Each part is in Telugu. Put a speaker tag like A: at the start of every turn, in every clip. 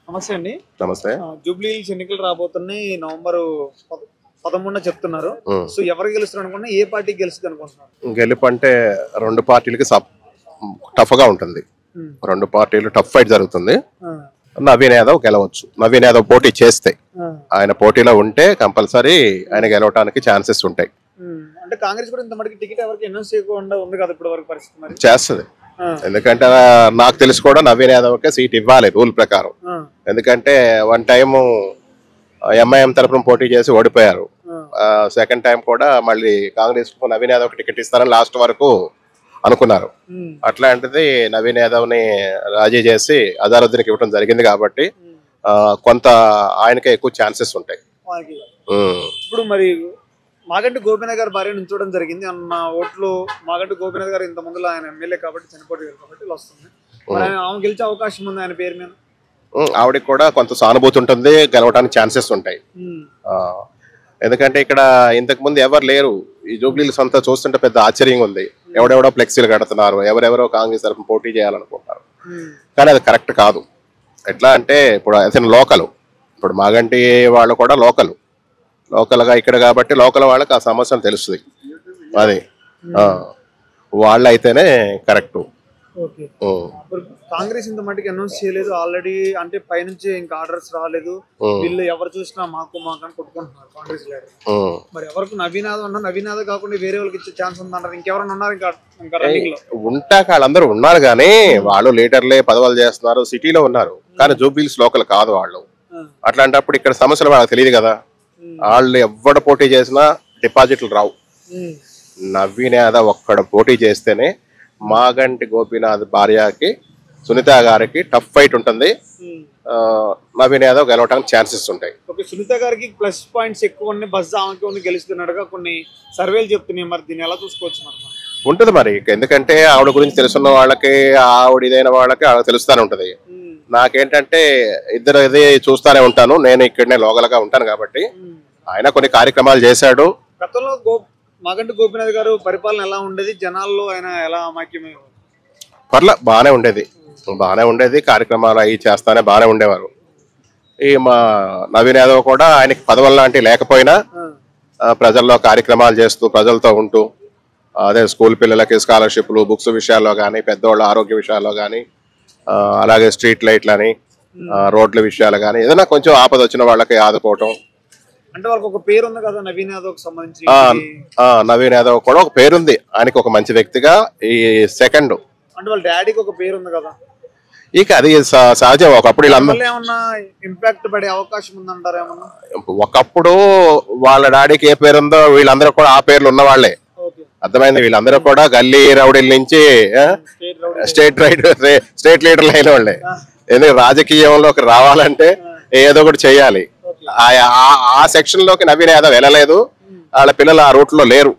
A: నమస్తే అండి.
B: నమస్తే.
A: జూబ్లీ హిల్స్ ఎన్నికలు రాబోతున్నాయి. నవంబర్ 13న చెప్తున్నారు. సో ఎవరు గెలుస్తారు అనుకున్నా, ఏ పార్టీ గెలుస్తుంది అనుకుంటున్నారు?
B: గెలుపు అంటే రెండు పార్టీలకి టఫ్ గా ఉంటుంది. రెండు పార్టీలు టఫ్ ఫైట్ జరుగుతుంది. నవీన్ యాదవ్ గెలవచ్చు. నవీన్ యాదవ్ పోటీ చేస్తే, ఆయన పోటీలో ఉంటే కంపల్సరీ ఆయన గెలవడానికి ఛాన్సెస్ ఉంటాయి.
A: అంటే కాంగ్రెస్ కూడా ఇంత మటుకు టికెట్ ఎవరికి అనౌన్స్ చేయకుండా ఉంది కదా ఇప్పుడు వరకు పరిస్థితి. మరి
B: చేస్తుంది. ఎందుకంటే నాకు తెలిసి కూడా నవీన్ యాదవ్కే సీట్ ఇవ్వాలి రూల్ ప్రకారం. ఎందుకంటే వన్ టైమ్ ఎంఐఎం తరఫున పోటీ చేసి ఓడిపోయారు. సెకండ్ టైం కూడా మళ్ళీ కాంగ్రెస్ నవీన్ యాదవ్ టికెట్ ఇస్తారని లాస్ట్ వరకు అనుకున్నారు. అట్లాంటిది నవీన్ యాదవ్ ని రాజీ చేసి అజారుద్దీన్కి ఇవ్వడం జరిగింది కాబట్టి కొంత ఆయనకే ఎక్కువ ఛాన్సెస్ ఉంటాయి.
A: ఇప్పుడు మరి మాగంటి గోపీనాథ్ గారు భార్య నుంచోవడం జరిగింది. అన్న ఓట్లు మాగంటి గోపీనాథ్ గారు ఇంత ముందులో ఆయన ఎమ్మెల్యే కాబట్టి చనిపోయారు కాబట్టి వస్తుంది. ఆమె గెలిచే అవకాశం ఉంది ఆయన పేరు మీద.
B: ఆవిడకి కూడా కొంత సానుభూతి ఉంటుంది, గెలవడానికి ఛాన్సెస్ ఉంటాయి. ఎందుకంటే ఇక్కడ ఇంతకు ముందు ఎవరు లేరు. ఈ జూబ్లీహిల్స్ అంతా చూస్తుంటే పెద్ద ఆశ్చర్యంగా ఉంది. ఎవడెవడో ఫ్లెక్సీలు కడుతున్నారు, ఎవరెవరో కాంగ్రెస్ తరఫున పోటీ చేయాలనుకుంటున్నారు. కానీ అది కరెక్ట్ కాదు. ఎట్లా అంటే ఇప్పుడు అతను లోకల్, ఇప్పుడు మాగంటి వాళ్ళు కూడా లోకల్గా ఇక్కడ కాబట్టి లోకల్ వాళ్ళకి ఆ సమస్యను తెలుస్తుంది. అది వాళ్ళు అయితేనే కరెక్ట్.
A: కాంగ్రెస్ ఇంత మటుకు అనౌన్స్ చేయలేదు ఆల్రెడీ. అంటే పైనుంచి ఇంకా ఆర్డర్స్ రాలేదు. వీళ్ళు ఎవరు చూసినా మాకు అని కొట్టుకుంటున్నారు కాంగ్రెస్ లీడర్. మరి ఎవరికి నవీన్ యాదవ్ కాకుండా వేరే వాళ్ళకి ఇచ్చే ఛాన్స్ ఉందంటారు? ఇంకెవరైనా ఉన్నారు ఇంకా రన్నింగ్ లో?
B: ఉంటాక వాళ్ళందరూ ఉన్నారు కానీ వాళ్ళు లీడర్లే పదవులు చేస్తున్నారు, సిటీలో ఉన్నారు. కానీ జూబ్లీహిల్స్ లోకల్ కాదు వాళ్ళు. అట్లాంటప్పుడు ఇక్కడ సమస్యలు వాళ్ళకి తెలియదు కదా. వాళ్ళు ఎవడ పోటీ చేసినా డిపాజిట్లు రావు. నవీన్ యాదవ్ ఒక్కడ పోటీ చేస్తేనే మాగంటి గోపీనాథ్ భార్యకి సునీత గారికి టఫ్ ఫైట్ ఉంటుంది. నవీన్ యాదవ్ గెలవడానికి ఛాన్సెస్ ఉంటాయి.
A: సునీత గారికి ప్లస్ పాయింట్స్ ఎక్కువ ఉన్నాయి, బస్ ఆమెకి గెలుస్తున్నట్టుగా కొన్ని సర్వేలు చెప్తున్నాయి. మరి దీన్ని ఎలా చూసుకోవచ్చు?
B: ఉంటుంది మరి. ఎందుకంటే ఆవిడ గురించి తెలుసున్న వాళ్ళకి, ఆవిడ ఇదైన వాళ్ళకి ఆవిడ తెలుస్తానే ఉంటది. నాకేంటంటే ఇద్దరు ఇది చూస్తానే ఉంటాను. నేను ఇక్కడనే లోకల్గా ఉంటాను కాబట్టి ఆయన కొన్ని కార్యక్రమాలు చేశాడు.
A: గతంలో మాగంటి గోపీనాథ్ గారు పరిపాలన ఎలా ఉండేది? జనాల్లో ఆయన ఎలా మాక్యమయ్యారు?
B: బాగానే ఉండేది. కార్యక్రమాలు అవి చేస్తానే బాగానే ఉండేవారు. ఈ మా నవీన్ యాదవ్ కూడా ఆయనకి పదవులు లాంటివి లేకపోయినా ప్రజల్లో కార్యక్రమాలు చేస్తూ, ప్రజలతో ఉంటూ, అదే స్కూల్ పిల్లలకి స్కాలర్షిప్లు, బుక్స్ విషయాల్లో కానీ, పెద్దవాళ్ళ ఆరోగ్య విషయాల్లో కానీ, అలాగే స్ట్రీట్ లైట్లని, రోడ్ల విషయాలు కానీ, ఏదైనా కొంచెం ఆపద వచ్చిన వాళ్ళకి ఆదుకోవటం.
A: అంటే వాళ్ళకి ఒక పేరు ఉంది కదా నవీన్ యాదవ్ సంబంధించి.
B: నవీన్ యాదవ్ కూడా ఒక పేరుంది. ఆయనకి ఒక మంచి వ్యక్తిగా. ఈ సెకండ్
A: అంటే వాళ్ళ డాడీకి ఒక పేరు ఉంది కదా.
B: ఇక అది సహజం. ఒకప్పుడు
A: ఏమన్నా ఇంపాక్ట్ పడే అవకాశం ఉందంటారు ఏమన్నా?
B: ఒకప్పుడు వాళ్ళ డాడీకి ఏ పేరు ఉందో వీళ్ళందరూ కూడా ఆ పేర్లు ఉన్న వాళ్ళే. అర్థమైంది. వీళ్ళందరూ కూడా గల్లీ రౌడీల నుంచి స్టేట్ లీడర్లు అయిన వాళ్ళే. ఎందుకంటే రాజకీయంలోకి రావాలంటే ఏదో ఒకటి చెయ్యాలి. ఆ సెక్షన్ లోకి నవీన్ యాదవ్ వెళ్ళలేదు. వాళ్ళ పిల్లలు ఆ రూట్ లో లేరు.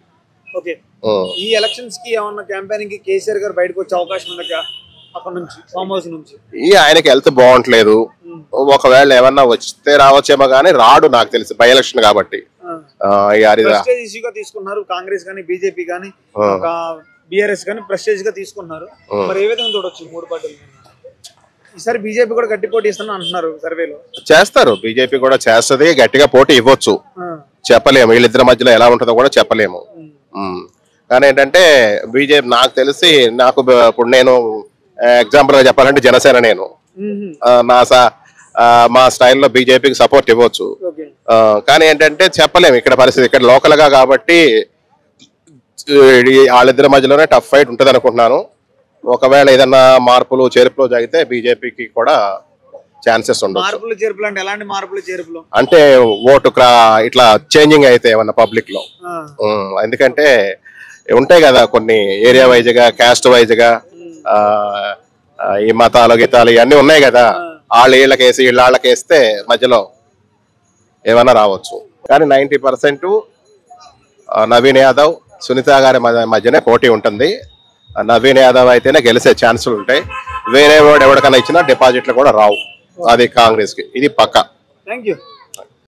A: ఈ ఎలక్షన్స్ కి ఏమన్నా క్యాంపెయినింగ్ కి కేసీఆర్ గారు బయటకు వచ్చే అవకాశం ఉందా అక్కడ నుంచి, ఫామ్ హౌస్ నుంచి?
B: ఆయనకి హెల్త్ బాగుంటలేదు. ఒకవేళ ఏమన్నా వస్తే రావచ్చేమో గానీ రాడు నాకు తెలిసి, బై ఎలక్షన్ కాబట్టి.
A: తీసుకున్నారు కాంగ్రెస్ గానీ, బీజేపీ గానీ, బీఆర్ఎస్ గానీ ప్రెస్టేజ్ గా తీసుకున్నారు. మరి ఏ విధంగా చూడొచ్చు మూడు పార్టీలు? ఈసారి బీజేపీ కూడా గట్టి పోటీ ఇస్తాను అంటున్నారు సర్వేలో.
B: చేస్తారు, బీజేపీ కూడా చేస్తుంది. గట్టిగా పోటీ ఇవ్వచ్చు, చెప్పలేము. వీళ్ళిద్దరి మధ్యలో ఎలా ఉంటుందో కూడా చెప్పలేము. కానీ ఏంటంటే బీజేపీ నాకు తెలిసి, ఇప్పుడు నేను ఎగ్జాంపుల్ గా చెప్పాలంటే జనసేన, నేను మా స్టైల్లో బీజేపీకి సపోర్ట్ ఇవ్వచ్చు. కానీ ఏంటంటే చెప్పలేము ఇక్కడ పరిస్థితి. ఇక్కడ లోకల్ గా కాబట్టి వాళ్ళిద్దరి మధ్యలోనే టఫ్ ఫైట్ ఉంటుంది అనుకుంటున్నాను. ఒకవేళ ఏదన్నా మార్పులు చేర్పులు జరిగితే బీజేపీకి కూడా ఛాన్సెస్ ఉండవు.
A: మార్పులు చేర్పులు అంటే ఎలాంటి మార్పులు చేర్పులు?
B: అంటే ఓటు ఇట్లా చేంజింగ్ అయితే ఏమన్నా పబ్లిక్ లో. ఎందుకంటే ఉంటాయి కదా కొన్ని ఏరియా వైజ్ గా, క్యాస్ట్ వైజ్ గా, ఈ మతాలు గీతాలు ఇవన్నీ ఉన్నాయి కదా. వాళ్ళు వీళ్ళకేసి వీళ్ళకేస్తే మధ్యలో ఏమన్నా రావచ్చు. కానీ 90% నవీన్ యాదవ్, సునీత గారి మధ్యనే పోటీ ఉంటుంది. నవీన్ యాదవ్ అయితేనే గెలిచే ఛాన్సులు ఉంటాయి. వేరే వాడు ఎవరికైనా ఇచ్చినా డిపాజిట్లు కూడా రావు. అది కాంగ్రెస్ కి ఇది పక్కా.
A: Thank you.